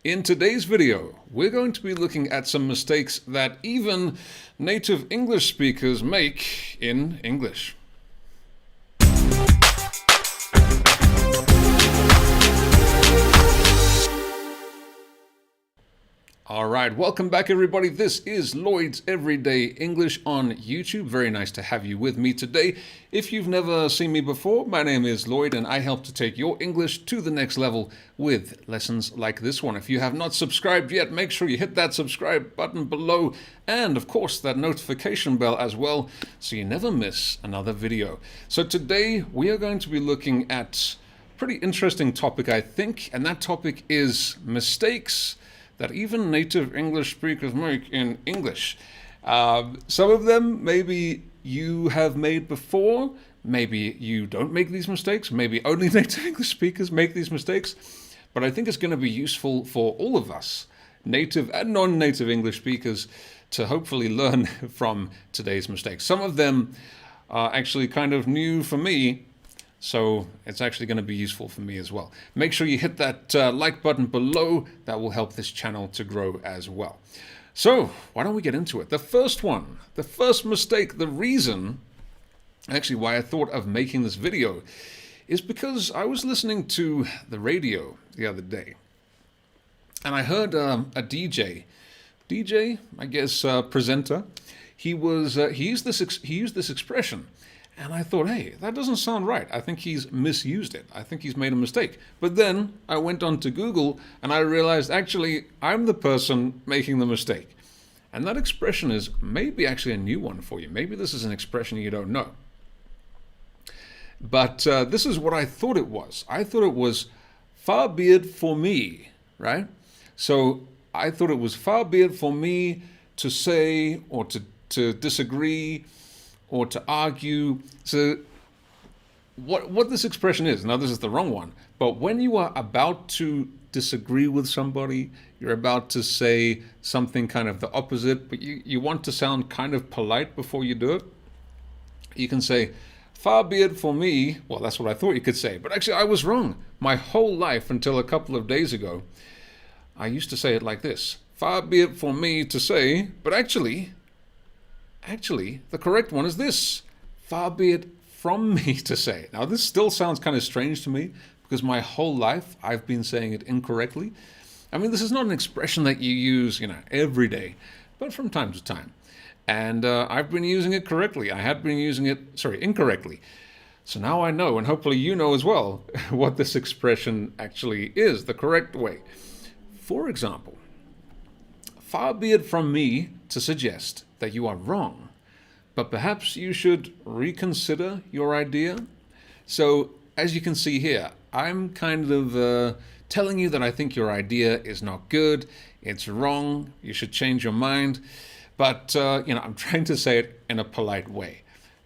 In today's video, we're going to be looking at some mistakes that even native English speakers make in English. All right, welcome back everybody. This is Lloyd's Everyday English on YouTube. Very nice to have you with me today. If you've never seen me before, my name is Lloyd and I help to take your English to the next level with lessons like this one. If you have not subscribed yet, make sure you hit that subscribe button below and of course that notification bell as well so you never miss another video. So today we are going to be looking at a pretty interesting topic, I think, and that topic is mistakes that even native English speakers make in English. Some of them maybe you have made before, maybe you don't make these mistakes, maybe only native English speakers make these mistakes, but I think it's going to be useful for all of us, native and non-native English speakers, to hopefully learn from today's mistakes. Some of them are actually kind of new for me, so it's actually going to be useful for me as well. Make sure you hit that like button below. That will help this channel to grow as well. So why don't we get into it? The first one, the first mistake, the reason actually why I thought of making this video is because I was listening to the radio the other day and I heard a DJ, I guess presenter. He used this expression. And I thought, hey, that doesn't sound right. I think he's misused it. I think he's made a mistake. But then I went on to Google and I realized actually I'm the person making the mistake. And that expression is maybe actually a new one for you. Maybe this is an expression you don't know. But this is what I thought it was. I thought it was far be it for me, right? So I thought it was far be it for me to say or to disagree or to argue. So what this expression is, now this is the wrong one, but when you are about to disagree with somebody, you're about to say something kind of the opposite, but you want to sound kind of polite before you do it, you can say, far be it for me, well, that's what I thought you could say, but actually I was wrong. My whole life until a couple of days ago, I used to say it like this, far be it for me to say, but actually, the correct one is this. Far be it from me to say. Now, this still sounds kind of strange to me because my whole life I've been saying it incorrectly. I mean, this is not an expression that you use, every day, but from time to time. And I've been using it correctly. I had been using it, incorrectly. So now I know, and hopefully you know as well, what this expression actually is, the correct way. For example, far be it from me to suggest that you are wrong, but perhaps you should reconsider your idea. So as you can see here, I'm kind of telling you that I think your idea is not good, it's wrong, you should change your mind, but I'm trying to say it in a polite way.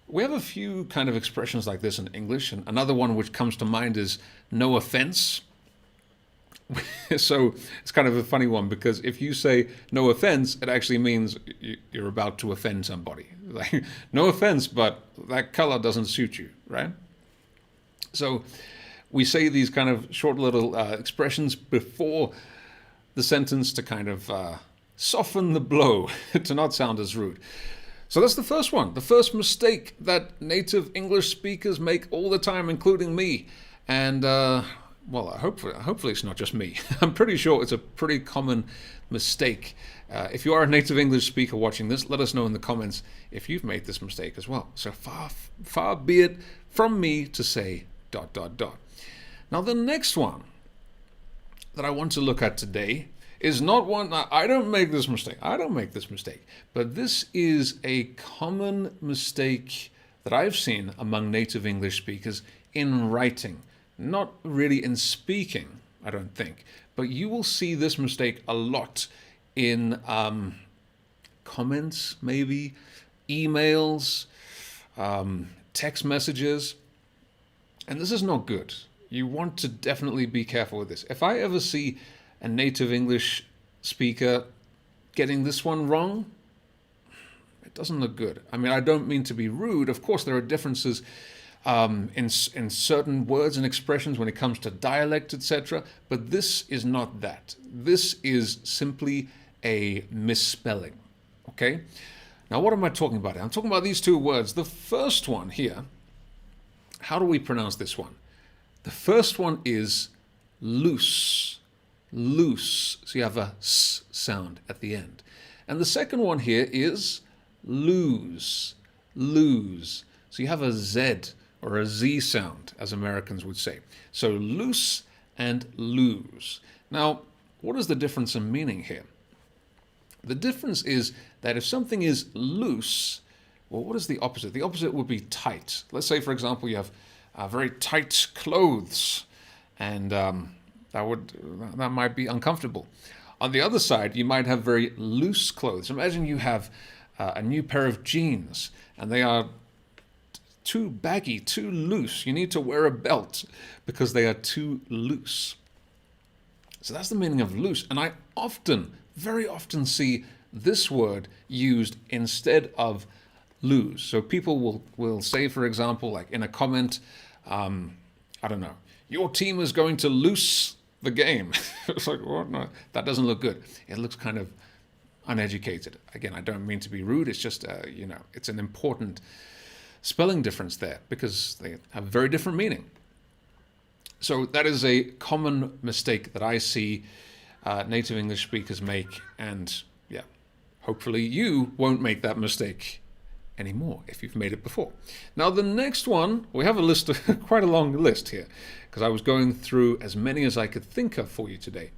We have a few kind of expressions like this in English, and another one which comes to mind is no offense. So it's kind of a funny one because if you say no offense, it actually means you're about to offend somebody. Like, no offense, but that color doesn't suit you, right? So we say these kind of short little expressions before the sentence to kind of soften the blow, to not sound as rude. So that's the first one, the first mistake that native English speakers make all the time, including me. And well, hopefully it's not just me. I'm pretty sure it's a pretty common mistake. If you are a native English speaker watching this, let us know in the comments if you've made this mistake as well. So far be it from me to say ... Now the next one that I want to look at today is not one, I don't make this mistake, but this is a common mistake that I've seen among native English speakers in writing. Not really in speaking, I don't think, but you will see this mistake a lot in comments, maybe, emails, text messages, and this is not good. You want to definitely be careful with this. If I ever see a native English speaker getting this one wrong, it doesn't look good. I mean, I don't mean to be rude. Of course, there are differences in certain words and expressions when it comes to dialect, etc. But this is not that. This is simply a misspelling. Okay? Now, what am I talking about? I'm talking about these two words. The first one here, how do we pronounce this one? The first one is loose. Loose. So you have a s sound at the end. And the second one here is lose. Lose. So you have a Z or a Z sound, as Americans would say. So loose and lose. Now, what is the difference in meaning here? The difference is that if something is loose, well, what is the opposite? The opposite would be tight. Let's say, for example, you have very tight clothes, and that might be uncomfortable. On the other side, you might have very loose clothes. Imagine you have a new pair of jeans, and they are too baggy, too loose. You need to wear a belt because they are too loose. So that's the meaning of loose. And I often, very often see this word used instead of lose. So people will say, for example, like in a comment, I don't know, your team is going to lose the game. It's like, what? No, that doesn't look good. It looks kind of uneducated. Again, I don't mean to be rude. It's just, it's an important spelling difference there because they have very different meaning. So that is a common mistake that I see native English speakers make. And yeah, hopefully you won't make that mistake anymore if you've made it before. Now the next one, we have a list, quite a long list here, because I was going through as many as I could think of for you today.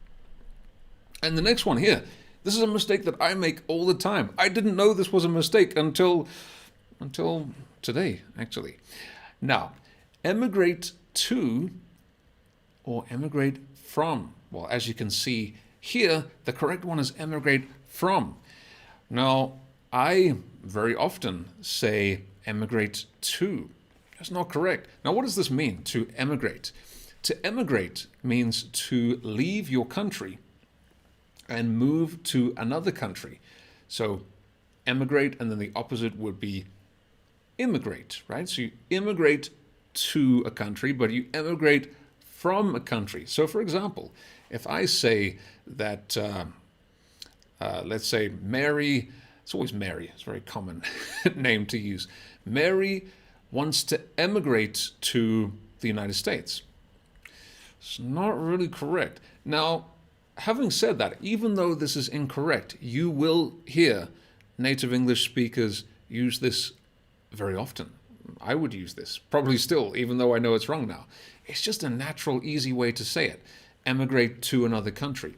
And the next one here, this is a mistake that I make all the time. I didn't know this was a mistake until today, actually. Now, emigrate to or emigrate from. Well, as you can see here, the correct one is emigrate from. Now, I very often say emigrate to. That's not correct. Now, what does this mean, to emigrate? To emigrate means to leave your country and move to another country. So emigrate, and then the opposite would be immigrate, right? So you immigrate to a country, but you emigrate from a country. So for example, if I say that, let's say Mary, it's always Mary, it's a very common name to use. Mary wants to emigrate to the United States. It's not really correct. Now, having said that, even though this is incorrect, you will hear native English speakers use this very often. I would use this, probably still, even though I know it's wrong now. It's just a natural, easy way to say it. Emigrate to another country.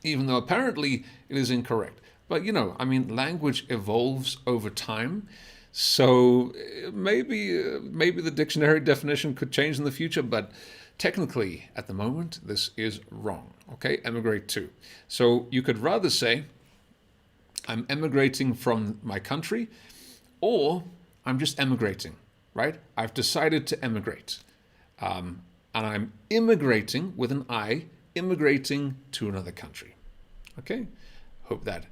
Even though apparently it is incorrect. But language evolves over time. So maybe the dictionary definition could change in the future, but technically at the moment this is wrong. Okay, emigrate to. So you could rather say I'm emigrating from my country, or I'm just emigrating, right? I've decided to emigrate. And I'm immigrating with an I, immigrating to another country. Okay, hope that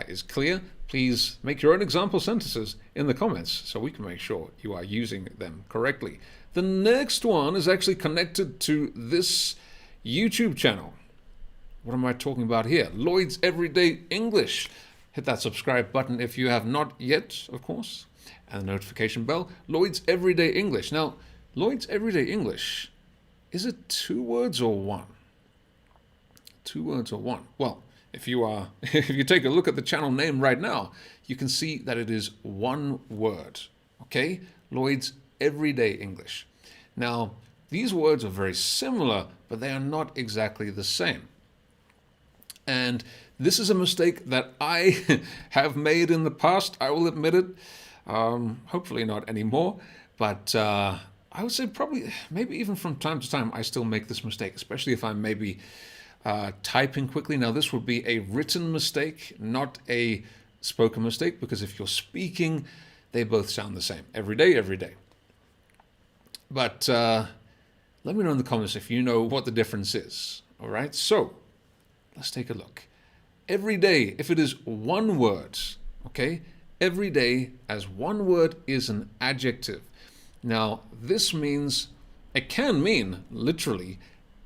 is clear. Please make your own example sentences in the comments so we can make sure you are using them correctly. The next one is actually connected to this YouTube channel. What am I talking about here? Lloyd's Everyday English. Hit that subscribe button if you have not yet, of course, and the notification bell. Lloyd's Everyday English. Now, Lloyd's Everyday English, is it 2 words or 1? 2 words or 1? Well, if you take a look at the channel name right now, you can see that it is 1 word. Okay? Lloyd's Everyday English. Now, these words are very similar, but they are not exactly the same. And this is a mistake that I have made in the past. I will admit it. Hopefully not anymore. But I would say probably, maybe even from time to time, I still make this mistake, especially if I'm maybe typing quickly. Now, this would be a written mistake, not a spoken mistake, because if you're speaking, they both sound the same. Every day, every day. But let me know in the comments if you know what the difference is. All right, so let's take a look. Every day, if it is 1 word, okay, every day as 1 word is an adjective. Now, this means, it can mean literally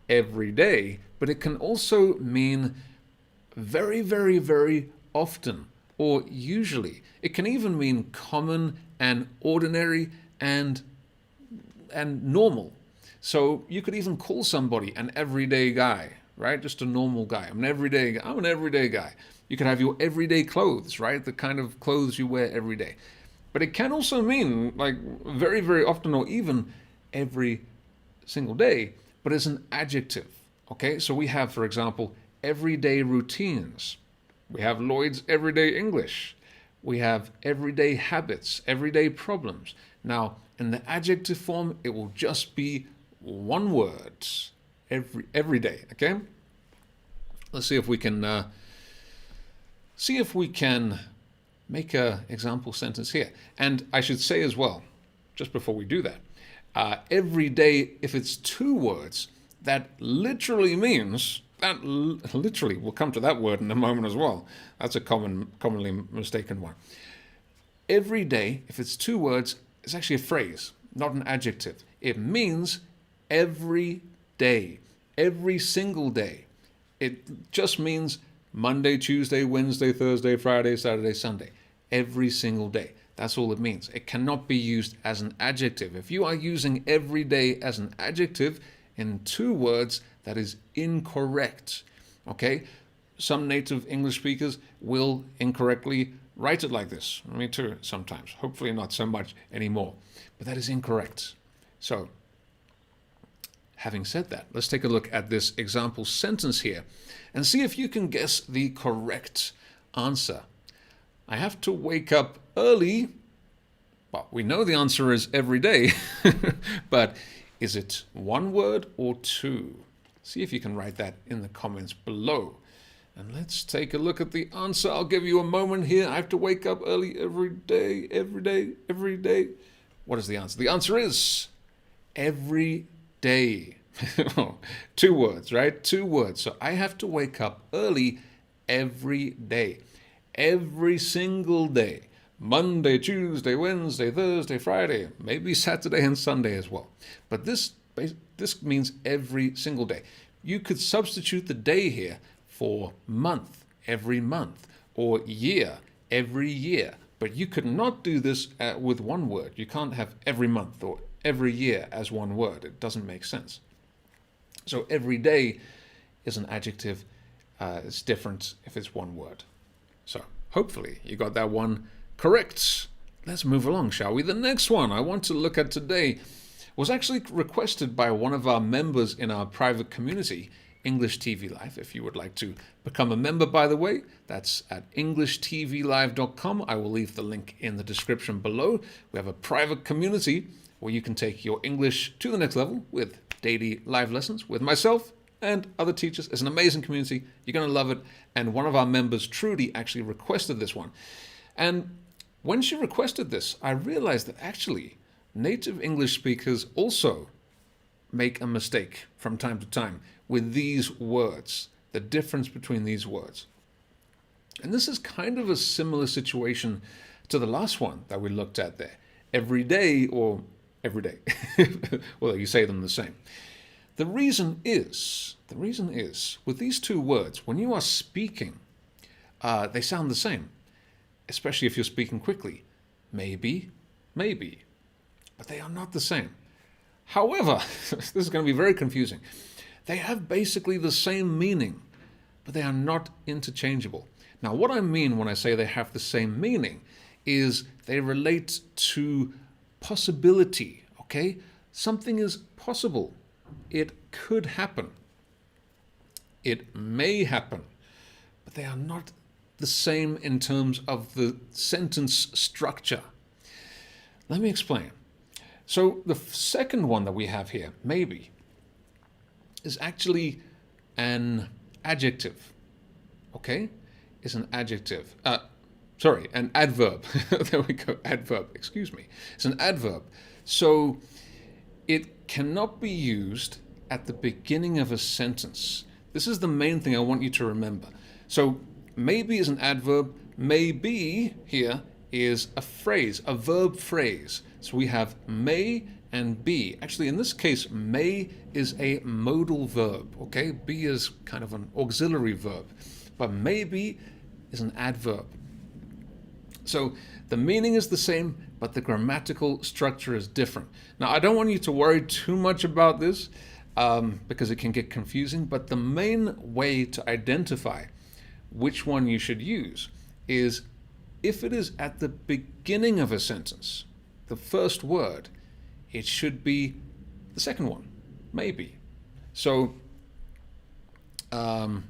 every day, but it can also mean very, very, very often or usually. It can even mean common and ordinary and normal. So you could even call somebody an everyday guy, right? Just a normal guy. I'm an everyday guy. I'm an everyday guy. You could have your everyday clothes, right? The kind of clothes you wear every day. But it can also mean like very, very often or even every single day, but as an adjective. Okay, so we have, for example, everyday routines. We have Lloyd's everyday English. We have everyday habits, everyday problems. Now, in the adjective form, it will just be one word every day. Okay. Let's see if we can make an example sentence here. And I should say as well, just before we do that, every day, if it's two words, that literally means, we'll come to that word in a moment as well. That's a commonly mistaken one. Every day, if it's two words, it's actually a phrase, not an adjective. It means every day, every single day. It just means Monday, Tuesday, Wednesday, Thursday, Friday, Saturday, Sunday. Every single day. That's all it means. It cannot be used as an adjective. If you are using every day as an adjective in two words, that is incorrect. Okay? Some native English speakers will incorrectly write it like this. Me too, sometimes. Hopefully not so much anymore. But that is incorrect. So, having said that, let's take a look at this example sentence here and see if you can guess the correct answer. I have to wake up early. Well, we know the answer is every day, but is it one word or two? See if you can write that in the comments below. And let's take a look at the answer. I'll give you a moment here. I have to wake up early every day, every day, every day. What is the answer? The answer is every day. Two words, right? Two words. So I have to wake up early every day. Every single day. Monday, Tuesday, Wednesday, Thursday, Friday, maybe Saturday and Sunday as well. But this means every single day. You could substitute the day here for month, every month, or year, every year. But you could not do this with one word. You can't have every month or every year as one word. It doesn't make sense. So every day is an adjective. It's different if it's one word. So hopefully you got that one correct. Let's move along, shall we? The next one I want to look at today was actually requested by one of our members in our private community, English TV Live. If you would like to become a member, by the way, that's at EnglishTVLive.com. I will leave the link in the description below. We have a private community where you can take your English to the next level with daily live lessons with myself and other teachers. It's an amazing community. You're going to love it. And one of our members, Trudy, actually requested this one. And when she requested this, I realized that actually native English speakers also make a mistake from time to time with these words, the difference between these words. And this is kind of a similar situation to the last one that we looked at there. Every day or every day. Well, you say them the same. The reason is, with these two words, when you are speaking, they sound the same, especially if you're speaking quickly. Maybe, maybe, but they are not the same. However, this is going to be very confusing. They have basically the same meaning, but they are not interchangeable. Now, what I mean when I say they have the same meaning is they relate to possibility, okay? Something is possible. It could happen. It may happen. But they are not the same in terms of the sentence structure. Let me explain. So the second one that we have here, maybe, is actually an adjective, okay? It's an adjective. An adverb. There we go, adverb, excuse me. It's an adverb. So it cannot be used at the beginning of a sentence. This is the main thing I want you to remember. So maybe is an adverb, maybe here is a phrase, a verb phrase. So we have may and be. Actually, in this case, may is a modal verb, okay? Be is kind of an auxiliary verb, but maybe is an adverb. So the meaning is the same, but the grammatical structure is different. Now, I don't want you to worry too much about this because it can get confusing, but the main way to identify which one you should use is if it is at the beginning of a sentence, the first word, it should be the second one, maybe. So, we'll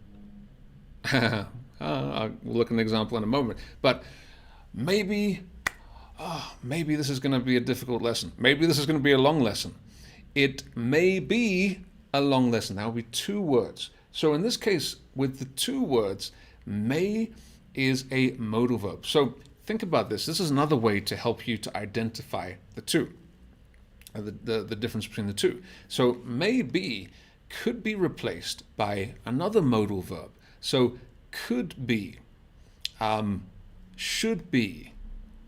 look at an example in a moment, but maybe this is going to be a difficult lesson. Maybe this is going to be a long lesson. It may be a long lesson. That will be two words. So in this case, with the two words, may is a modal verb. So think about this. This is another way to help you to identify the two, the difference between the two. So may be could be replaced by another modal verb. So could be, should be,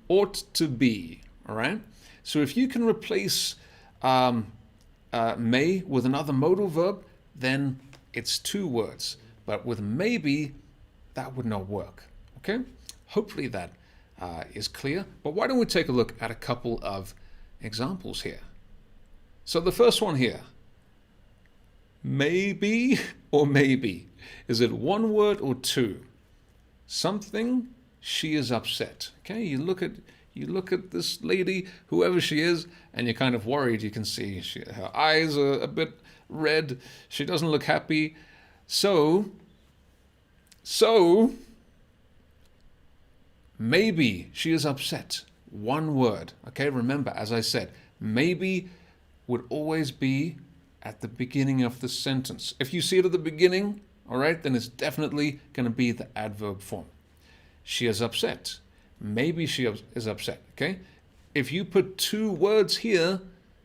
ought to be, all right? So if you can replace may with another modal verb, then it's two words. But with maybe, that would not work, okay? Hopefully that is clear. But why don't we take a look at a couple of examples here? So the first one here, maybe or maybe. Is it one word or two? Something, she is upset. Okay, you look at this lady, whoever she is, and you're kind of worried. You can see her eyes are a bit red. She doesn't look happy. So maybe she is upset. One word. Okay, remember, as I said, maybe would always be at the beginning of the sentence. If you see it at the beginning, all right, then it's definitely going to be the adverb form. She is upset. Maybe she is upset, okay? If you put two words here,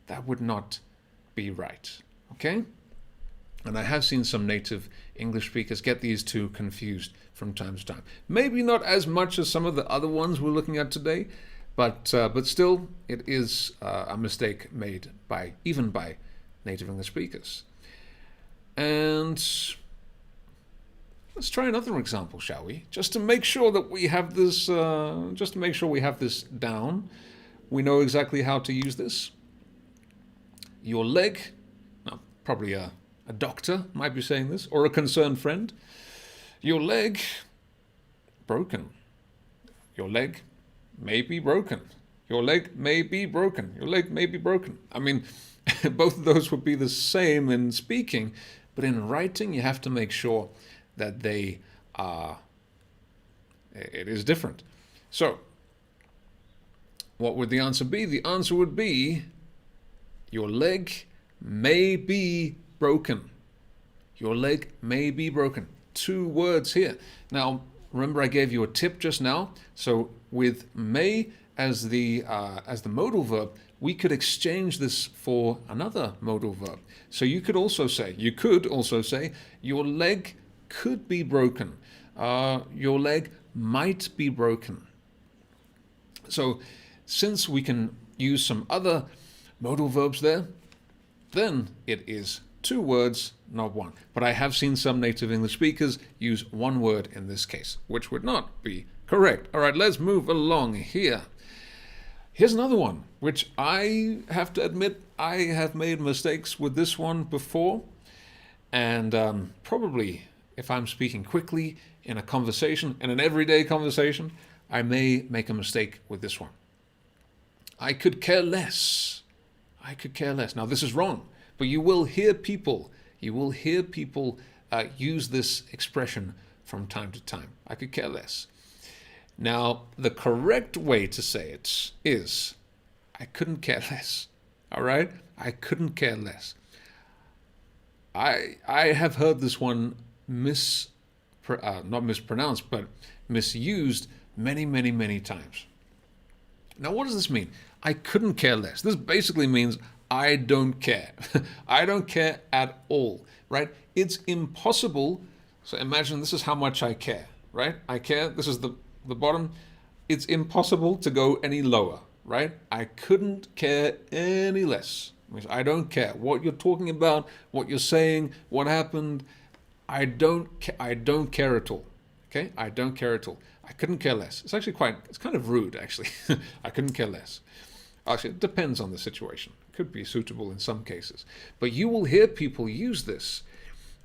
that would not be right, okay? And I have seen some native English speakers get these two confused from time to time. Maybe not as much as some of the other ones we're looking at today, but still, it is a mistake made even by native English speakers. And let's try another example, shall we? Just to make sure that we have this, down. We know exactly how to use this. Your leg, now, probably a doctor might be saying this, or a concerned friend. Your leg, broken. Your leg may be broken. Your leg may be broken. Your leg may be broken. I mean, both of those would be the same in speaking, but in writing, you have to make sure that it is different. So, what would the answer be? The answer would be, your leg may be broken. Your leg may be broken. Two words here. Now, remember I gave you a tip just now. So with may as the modal verb, we could exchange this for another modal verb. So you could also say, your leg could be broken. Your leg might be broken. So since we can use some other modal verbs there, then it is two words, not one. But I have seen some native English speakers use one word in this case, which would not be correct. All right, let's move along here. Here's another one, which I have to admit I have made mistakes with this one before. And probably if I'm speaking quickly in a conversation, in an everyday conversation, I may make a mistake with this one. I could care less. I could care less. Now, this is wrong, but you will hear people use this expression from time to time. I could care less. Now, the correct way to say it is, I couldn't care less. All right? I couldn't care less. I have heard this one not mispronounced, but misused many, many, many times. Now, what does this mean? I couldn't care less. This basically means I don't care. I don't care at all, right? It's impossible. So imagine this is how much I care, right? I care. This is the bottom. it's impossible to go any lower, right? I couldn't care any less. I don't care what you're talking about, what you're saying, what happened. I don't care at all. Okay? I don't care at all. I couldn't care less. It's kind of rude, actually. I couldn't care less. Actually, it depends on the situation. It could be suitable in some cases. But you will hear people use this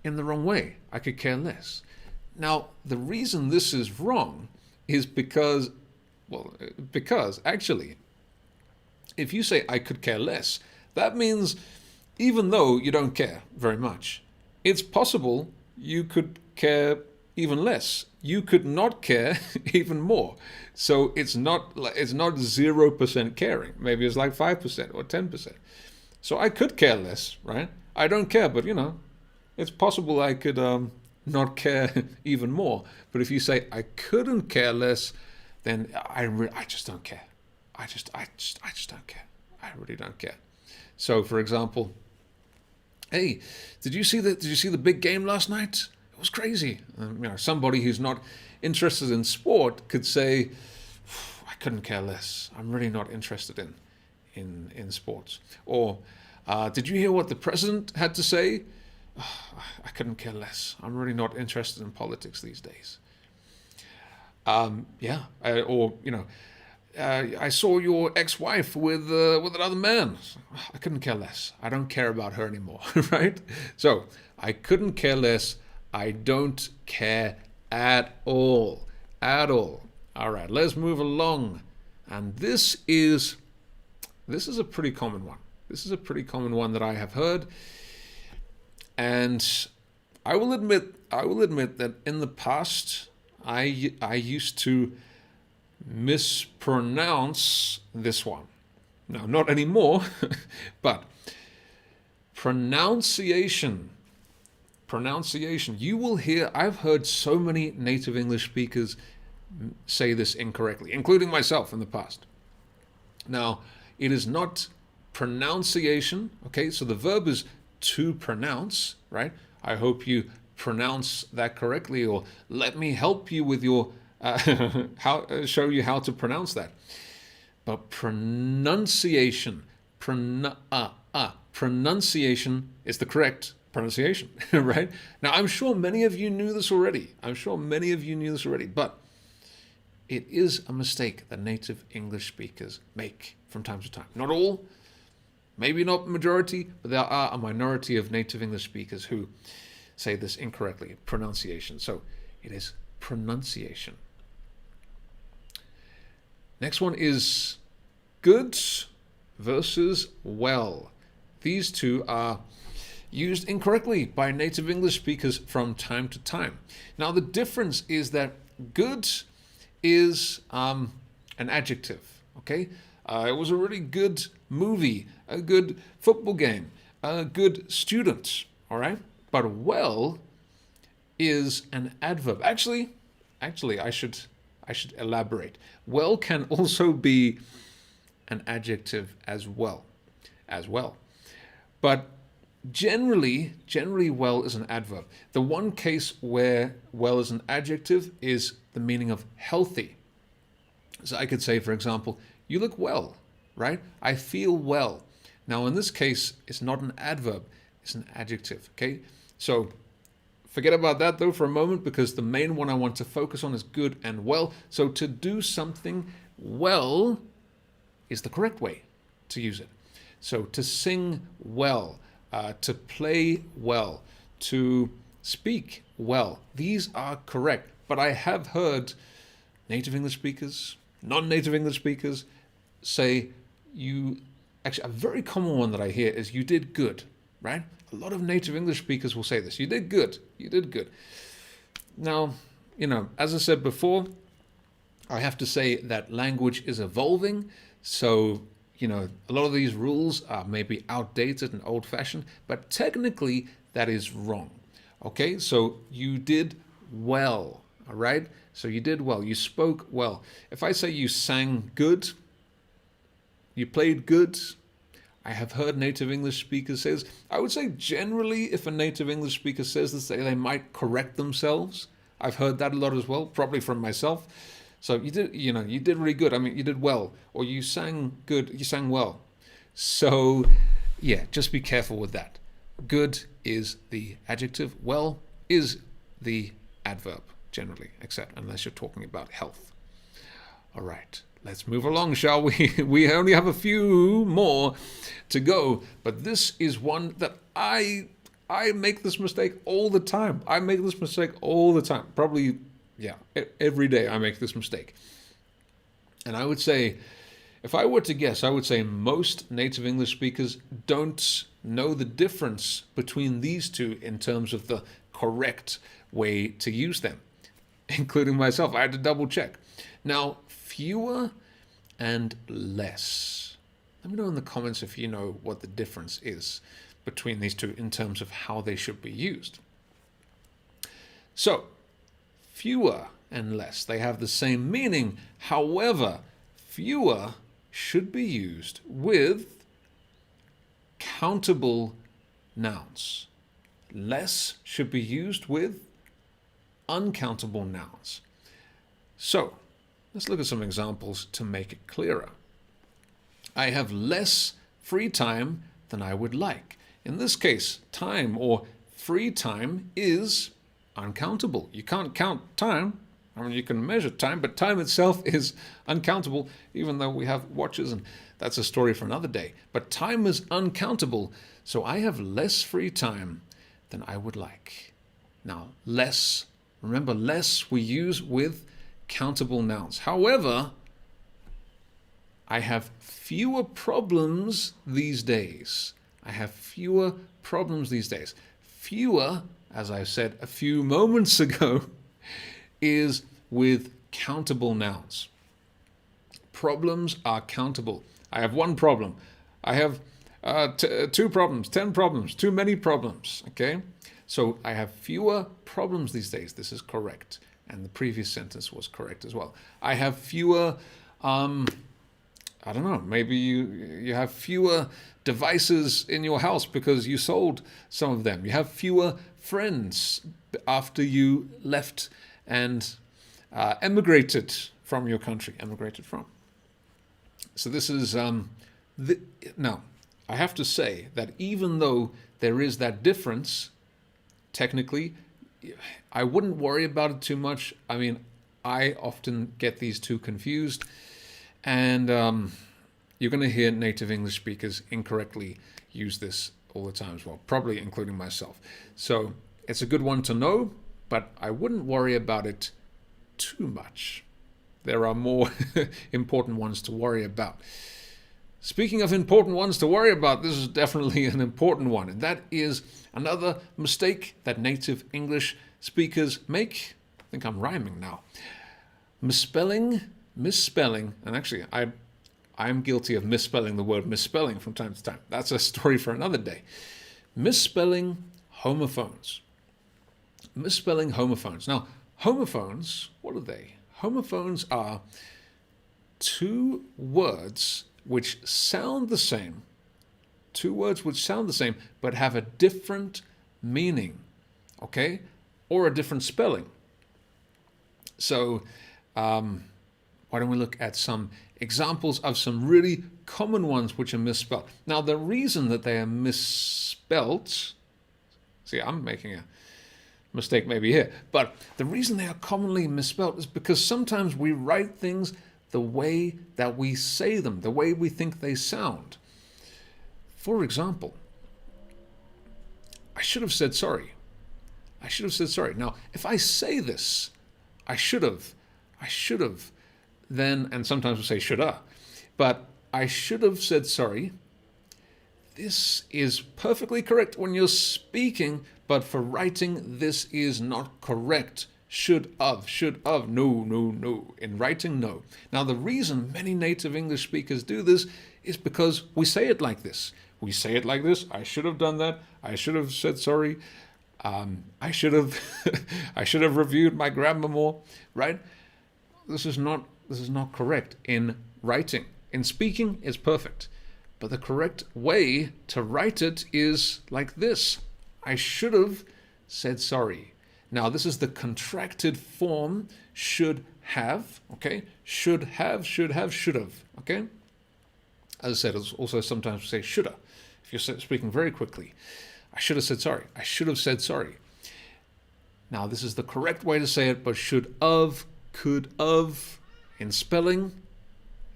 in the wrong way. I could care less. Now, the reason this is wrong is because actually, if you say I could care less, that means even though you don't care very much, it's possible you could care even less. You could not care even more. So it's not 0% caring. Maybe it's like 5% or 10%. So I could care less, right? I don't care, but it's possible I could not care even more. But if you say I couldn't care less, then I just don't care. I just don't care. I really don't care. So, for example, hey, did you see the big game last night? It was crazy. Somebody who's not interested in sport could say, I couldn't care less. I'm really not interested in sports. Or, did you hear what the president had to say? I couldn't care less. I'm really not interested in politics these days. I saw your ex-wife with another man. I couldn't care less. I don't care about her anymore, right? So, I couldn't care less. I don't care at all. At all. All right, let's move along. And this is a pretty common one. This is a pretty common one that I have heard. And I will admit that in the past, I used to mispronounce this one. Now, not anymore, but pronunciation. You will hear, I've heard so many native English speakers say this incorrectly, including myself in the past. Now, it is not pronunciation, okay? So the verb is to pronounce, right? I hope you pronounce that correctly, or let me help you with your show you how to pronounce that. But pronunciation is the correct pronunciation, right? Now, I'm sure many of you knew this already. But it is a mistake that native English speakers make from time to time. Not all, maybe not majority, but there are a minority of native English speakers who say this incorrectly, pronunciation. So it is pronunciation. Next one is good versus well. These two are used incorrectly by native English speakers from time to time. Now, the difference is that good is an adjective, okay? It was a really good movie, a good football game, a good student, all right? But well is an adverb. Actually, I should elaborate. Well can also be an adjective as well. But generally well is an adverb. The one case where well is an adjective is the meaning of healthy. So I could say, for example, you look well, right? I feel well. Now, in this case, it's not an adverb, it's an adjective, okay? So forget about that, though, for a moment, because the main one I want to focus on is good and well. So to do something well is the correct way to use it. So to sing well, to play well, to speak well, these are correct. But I have heard native English speakers, non-native English speakers say actually, a very common one that I hear is you did good, right? A lot of native English speakers will say this, you did good. Now, as I said before, I have to say that language is evolving. So, a lot of these rules are maybe outdated and old-fashioned, but technically that is wrong. Okay, so you did well, all right? So you did well, you spoke well. If I say you sang good, you played good, I have heard native English speakers say this. I would say generally if a native English speaker says this, they might correct themselves. I've heard that a lot as well, probably from myself. So you did really good. I mean, you did well, or you sang good, you sang well. So, yeah, just be careful with that. Good is the adjective, well is the adverb, generally, except unless you're talking about health. All right, let's move along, shall we? We only have a few more to go, but this is one that I make this mistake all the time. I make this mistake all the time. Probably, yeah, every day I make this mistake. And I would say, if I were to guess, I would say most native English speakers don't know the difference between these two in terms of the correct way to use them, including myself. I had to double check. Now, fewer and less. Let me know in the comments if you know what the difference is between these two in terms of how they should be used. So, fewer and less, they have the same meaning. However, fewer should be used with countable nouns. Less should be used with uncountable nouns. So, let's look at some examples to make it clearer. I have less free time than I would like. In this case, time or free time is uncountable. You can't count time. I mean, you can measure time, but time itself is uncountable, even though we have watches, and that's a story for another day. But time is uncountable, so I have less free time than I would like. Now, less, remember, less we use with countable nouns. However, I have fewer problems these days. I have fewer problems these days. Fewer, as I said a few moments ago, is with countable nouns. Problems are countable. I have one problem. I have 2 problems, 10 problems, too many problems. Okay? So I have fewer problems these days. This is correct. And the previous sentence was correct as well. I have fewer, I don't know, maybe you have fewer devices in your house because you sold some of them. You have fewer friends after you left and emigrated from your country, emigrated from. So this is, now, I have to say that even though there is that difference, technically, I wouldn't worry about it too much. I mean, I often get these two confused, and you're going to hear native English speakers incorrectly use this all the time as well, probably including myself. So it's a good one to know, but I wouldn't worry about it too much. There are more important ones to worry about. Speaking of important ones to worry about, this is definitely an important one, and that is another mistake that native English speakers make. I think I'm rhyming now. Misspelling, and actually I'm guilty of misspelling the word misspelling from time to time. That's a story for another day. Misspelling homophones. Misspelling homophones. Now, homophones, what are they? Homophones are 2 words which sound the same. 2 words which sound the same, but have a different meaning, okay? Or a different spelling. So, why don't we look at some examples of some really common ones which are misspelled. Now, the reason that they are misspelled, see, I'm making a mistake maybe here, but the reason they are commonly misspelled is because sometimes we write things the way that we say them, the way we think they sound. For example, I should have said sorry. I should have said sorry. Now, if I say this, I should have, then, and sometimes we say shoulda, but I should have said sorry. This is perfectly correct when you're speaking, but for writing, this is not correct. Should have, no. In writing, no. Now, the reason many native English speakers do this is because we say it like this. We say it like this. I should have done that. I should have said sorry. I should have I should have reviewed my grammar more, right? This is not correct in writing. In speaking, it's perfect. But the correct way to write it is like this. I should have said sorry. Now, this is the contracted form should have, okay? Should have, should have, should have, okay? As I said, it's also sometimes we say shoulda. If you're speaking very quickly, I should have said sorry. I should have said sorry. Now, this is the correct way to say it, but should of, could of, in spelling,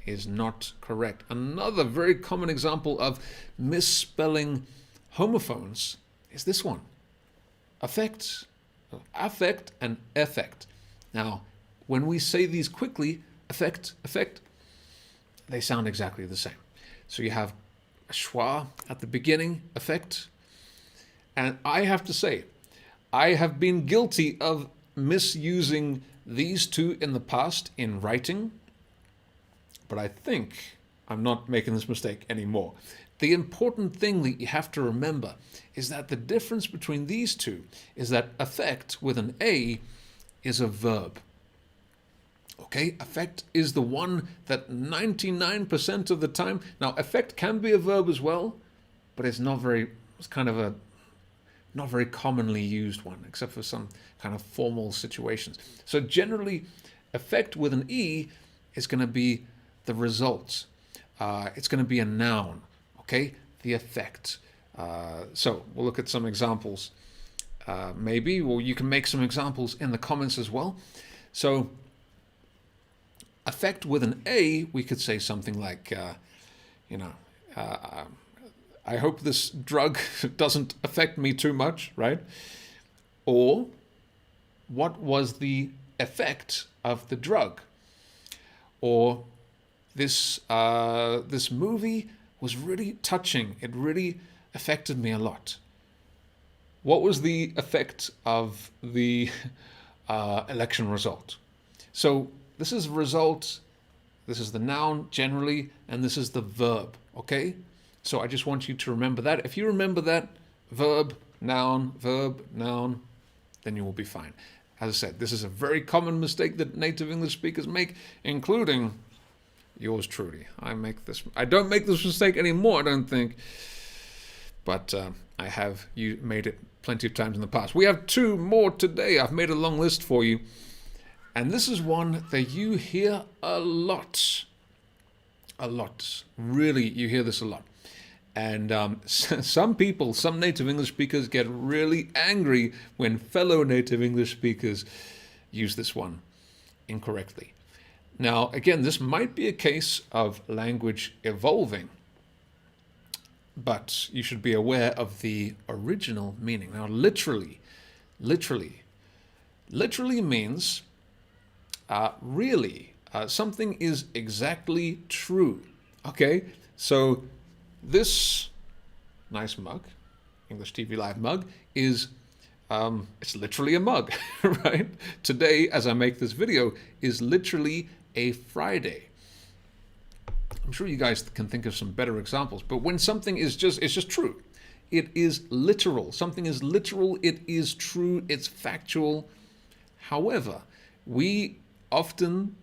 is not correct. Another very common example of misspelling homophones is this one. Affect and effect. Now, when we say these quickly, affect, they sound exactly the same. So you have a schwa at the beginning, affect. And I have to say, I have been guilty of misusing these two in the past in writing, but I think I'm not making this mistake anymore. The important thing that you have to remember is that the difference between these two is that affect with an A is a verb. Okay, affect is the one that 99% of the time, now affect can be a verb as well, but it's not very commonly used one, except for some kind of formal situations. So generally, affect with an E is going to be the result. It's going to be a noun, okay? The effect. So we'll look at some examples. Maybe, or you can make some examples in the comments as well. So affect with an A, we could say something like, I hope this drug doesn't affect me too much, right? Or, what was the effect of the drug? Or, this movie was really touching. It really affected me a lot. What was the effect of the election result? So this is result, this is the noun generally, and this is the verb, okay? So I just want you to remember that. If you remember that, verb, noun, then you will be fine. As I said, this is a very common mistake that native English speakers make, including yours truly. I don't make this mistake anymore, I don't think, but I have made it plenty of times in the past. We have two more today. I've made a long list for you, and this is one that you hear a lot. Really, you hear this a lot. And some people, some native English speakers get really angry when fellow native English speakers use this one incorrectly. Now, again, this might be a case of language evolving, but you should be aware of the original meaning. Now, literally means really. Something is exactly true. Okay, so this nice mug, English TV Live mug, is it's literally a mug, right? Today, as I make this video, is literally a Friday. I'm sure you guys can think of some better examples, but when something is it's just true. It is literal. Something is literal, it is true, it's factual. However, we often,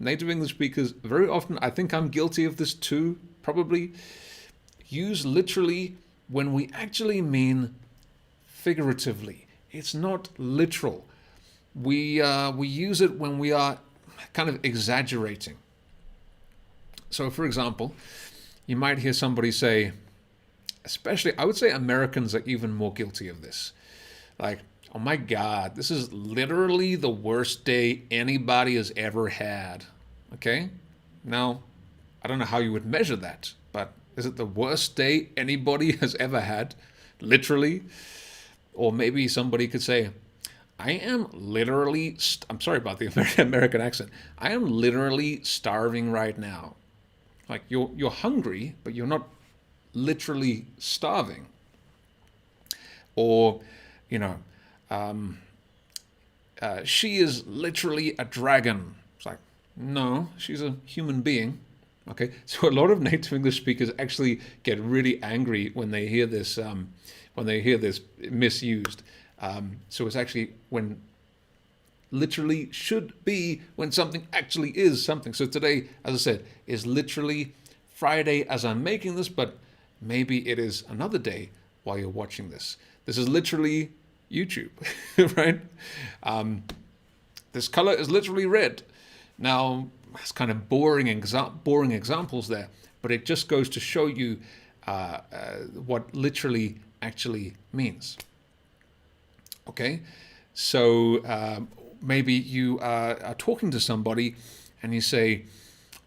native English speakers, very often, I think I'm guilty of this too, probably, use literally when we actually mean figuratively. It's not literal. We use it when we are kind of exaggerating. So, for example, you might hear somebody say, especially, I would say Americans are even more guilty of this. Like, oh my God, this is literally the worst day anybody has ever had. Okay? Now, I don't know how you would measure that, but is it the worst day anybody has ever had? Literally? Or maybe somebody could say, I am literally, I'm sorry about the American accent, I am literally starving right now. Like, you're hungry, but you're not literally starving. Or, she is literally a dragon. It's like, no, she's a human being. Okay, so a lot of native English speakers actually get really angry when they hear this misused. So it's actually when literally should be when something actually is something. So today, as I said, is literally Friday as I'm making this, but maybe it is another day while you're watching this. This is literally YouTube, right? This color is literally red. Now, it's kind of boring examples there, but it just goes to show you what literally actually means. Okay, so maybe you are talking to somebody and you say,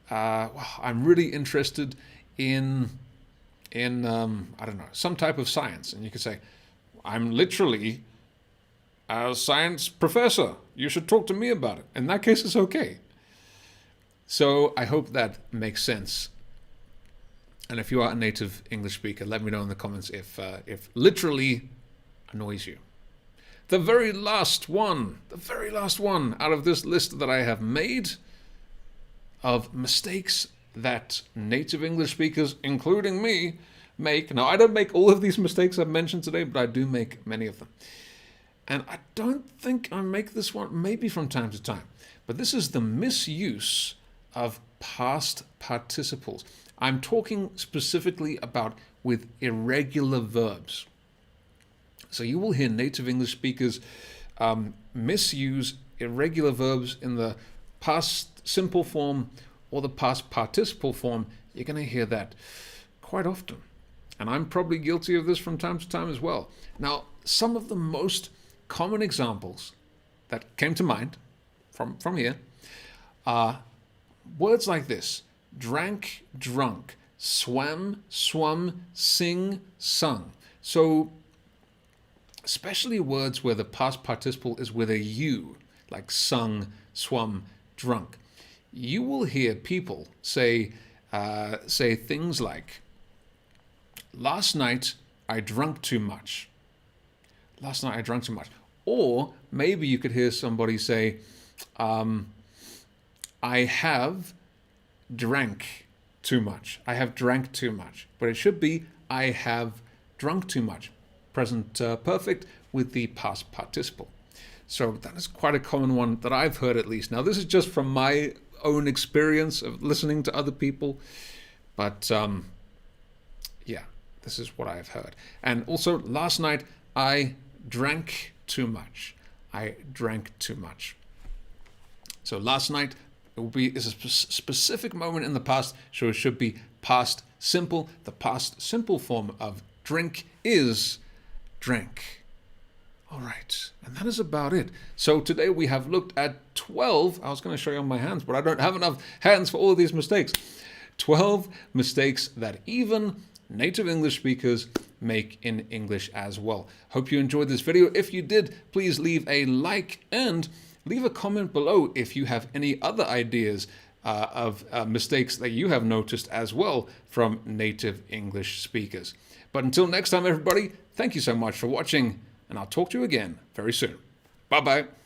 well, I'm really interested in I don't know, some type of science. And you could say, I'm literally a science professor. You should talk to me about it. In that case, it's okay. So I hope that makes sense. And if you are a native English speaker, let me know in the comments if literally annoys you. The very last one out of this list that I have made of mistakes that native English speakers, including me, make. Now, I don't make all of these mistakes I've mentioned today, but I do make many of them. And I don't think I make this one, maybe from time to time, but this is the misuse of past participles. I'm talking specifically about with irregular verbs. So you will hear native English speakers misuse irregular verbs in the past simple form or the past participle form. You're going to hear that quite often. And I'm probably guilty of this from time to time as well. Now, some of the most common examples that came to mind from here are words like this: drank, drunk, swam, swum, sing, sung. So especially words where the past participle is with a U, like sung, swum, drunk. You will hear people say things like, last night I drunk too much. Last night I drank too much. Or maybe you could hear somebody say, I have drank too much. I have drank too much. But it should be, I have drunk too much. Present perfect with the past participle. So that is quite a common one that I've heard, at least. Now, this is just from my own experience of listening to other people. But yeah, this is what I've heard. And also, last night I drank too much. I drank too much. So last night is a specific moment in the past, so it should be past simple. The past simple form of drink is drank. All right, and that is about it. So today we have looked at 12, I was going to show you on my hands, but I don't have enough hands for all of these mistakes. 12 mistakes that even native English speakers make in English as well. Hope you enjoyed this video. If you did, please leave a like and leave a comment below if you have any other ideas of mistakes that you have noticed as well from native English speakers. But until next time, everybody, thank you so much for watching, and I'll talk to you again very soon. Bye-bye.